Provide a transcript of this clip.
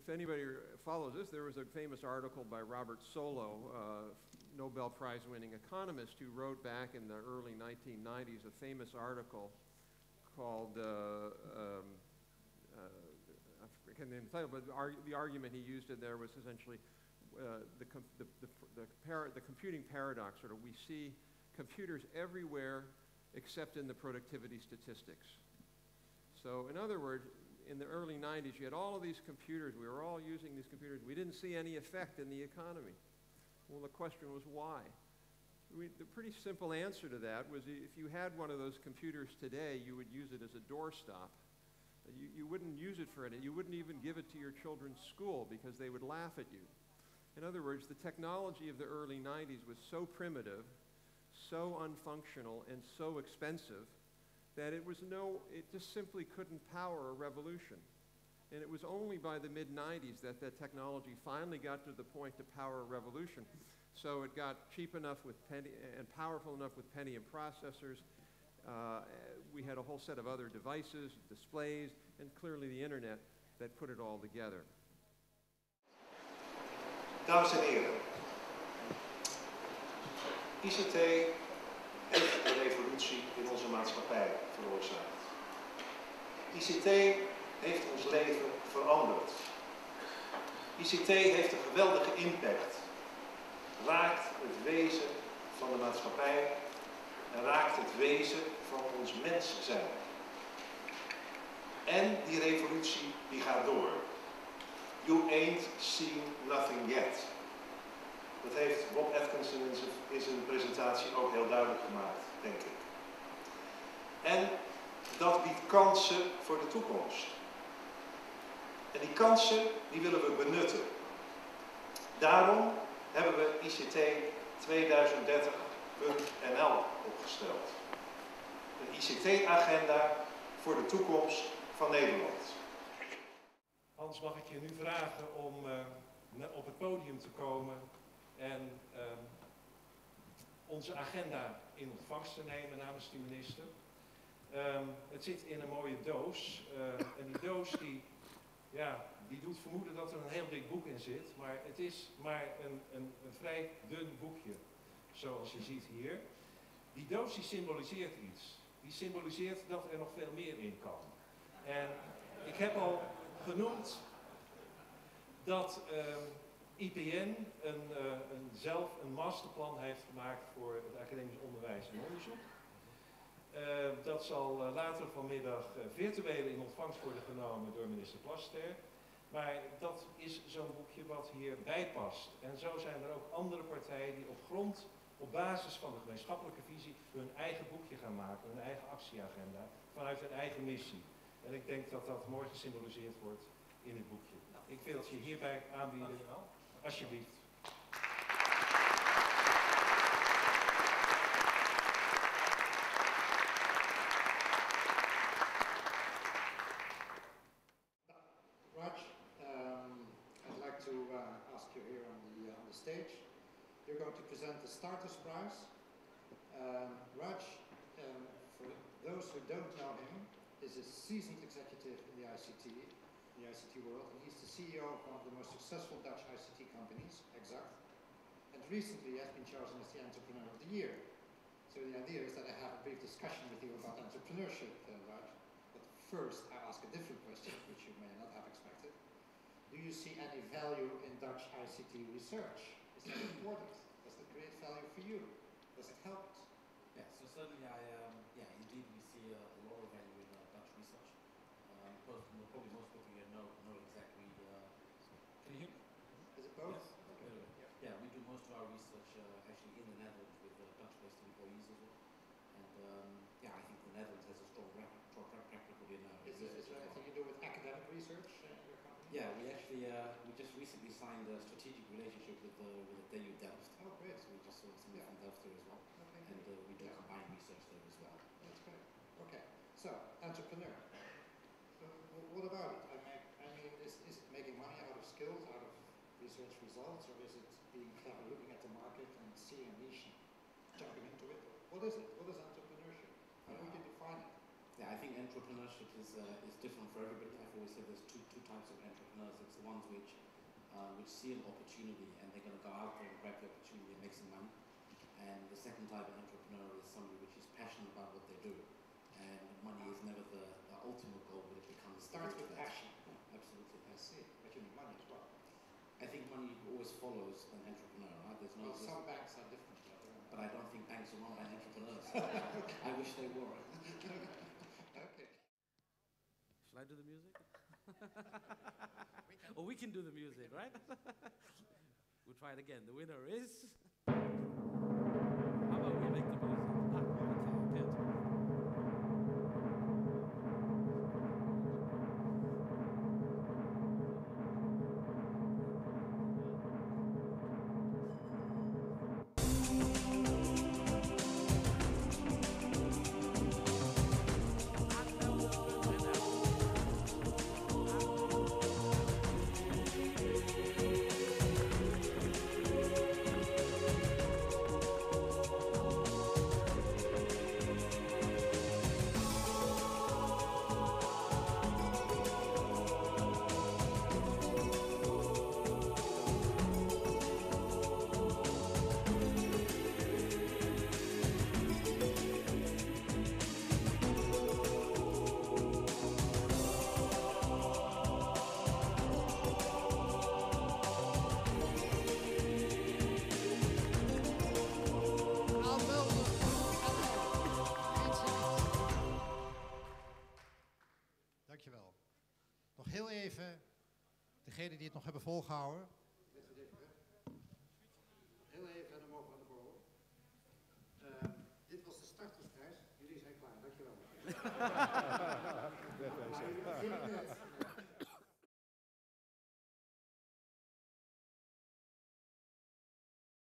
if anybody follows this, there was a famous article by Robert Solow, Nobel Prize-winning economist, who wrote back in the early 1990s a famous article called, I forget the title, but the argument he used in there was essentially the computing paradox. Sort of, we see computers everywhere except in the productivity statistics. So in other words, in the early 90s, you had all of these computers. We were all using these computers. We didn't see any effect in the economy. Well, the question was why? The pretty simple answer to that was if you had one of those computers today, you would use it as a doorstop. You wouldn't use it for anything. You wouldn't even give it to your children's school because they would laugh at you. In other words, the technology of the early 90s was so primitive, so unfunctional, and so expensive that it just simply couldn't power a revolution. And it was only by the mid-90s that that technology finally got to the point to power a revolution. So it got cheap enough with and powerful enough with Pentium processors. We had a whole set of other devices, displays, and clearly the internet that put it all together. Dames en heren, ICT heeft een revolutie in onze maatschappij veroorzaakt. ICT heeft ons leven veranderd. ICT heeft een geweldige impact. Raakt het wezen van de maatschappij en raakt het wezen van ons mens zijn. En die revolutie die gaat door. You ain't seen nothing yet. Dat heeft Bob Atkinson in zijn presentatie ook heel duidelijk gemaakt, denk ik. En dat biedt kansen voor de toekomst. En die kansen die willen we benutten. Daarom hebben we ICT 2030.nl opgesteld. Een ICT-agenda voor de toekomst van Nederland. Hans, mag ik je nu vragen om op het podium te komen en onze agenda in ontvangst te nemen namens de minister. Het zit in een mooie doos en die doos die doet vermoeden dat er een heel dik boek in zit, maar het is maar een vrij dun boekje, zoals je ziet hier. Die doos die symboliseert iets. Die symboliseert dat er nog veel meer in kan. En ik heb al genoemd dat IPN zelf een masterplan heeft gemaakt voor het academisch onderwijs en onderzoek. Dat zal later vanmiddag virtueel in ontvangst worden genomen door minister Plaster. Maar dat is zo'n boekje wat hierbij past. En zo zijn er ook andere partijen die op basis van de gemeenschappelijke visie hun eigen boekje gaan maken, hun eigen actieagenda, vanuit hun eigen missie. En ik denk dat dat mooi gesymboliseerd wordt in het boekje. Ik wil het je hierbij aanbieden. Alsjeblieft. Raj, I'd like to ask you here on the stage. You're going to present the Starters Prize. Raj, for those who don't know him, is a seasoned executive in the ICT world, and he's the CEO of one of the most successful Dutch ICT companies, Exact, and recently has been chosen as the Entrepreneur of the Year. So the idea is that I have a brief discussion with you about entrepreneurship, Raj. But first, I ask a different question, which you may not have expected. Do you see any value in Dutch ICT research? Is that important? Does it create value for you? Does it help us? Yeah, so certainly indeed we see a lot of value in Dutch research. Probably most people here know exactly. Can you hear me? Is it both? Yes. Okay. Yeah, we do most of our research actually in the Netherlands with Dutch-based employees as well. And I think the Netherlands has a strong track record in Is there anything you do with academic research in your company? Yeah, we actually we just recently signed a strategic relationship with the TU Delft. Oh, great! So we just saw something from Delft here as well. Okay. And we do combined research there as well. That's great. Okay, so entrepreneur. What about it? I mean, is it making money out of skills, out of research results, or is it being clever, looking at the market and seeing a niche, jumping into it? What is it? What is entrepreneurship? How do we define it? Yeah, I think entrepreneurship is different for everybody. I've always said there's two types of entrepreneurs. It's the ones which see an opportunity and they're going to go out there and grab the opportunity and make some money. And the second type of entrepreneur is somebody which is passionate about what they do. And money is never the ultimate goal, but it becomes... Starts with passion. Yeah, absolutely. I see. But you need money as well. I think money always follows an entrepreneur, right? There's no... Well, some banks are different. But I don't think banks are run by entrepreneurs. I wish they were. Okay. Shall I do the music? Or we can do the music, right? We'll try it again. The winner is... How about we make the music? Okay, good. Dankjewel. Nog heel even, degenen die het nog hebben volgehouden. Heel even en dan mogen we aan de borrel. Dit was de startersprijs. Jullie zijn klaar, dankjewel. Maar jullie beginnen net.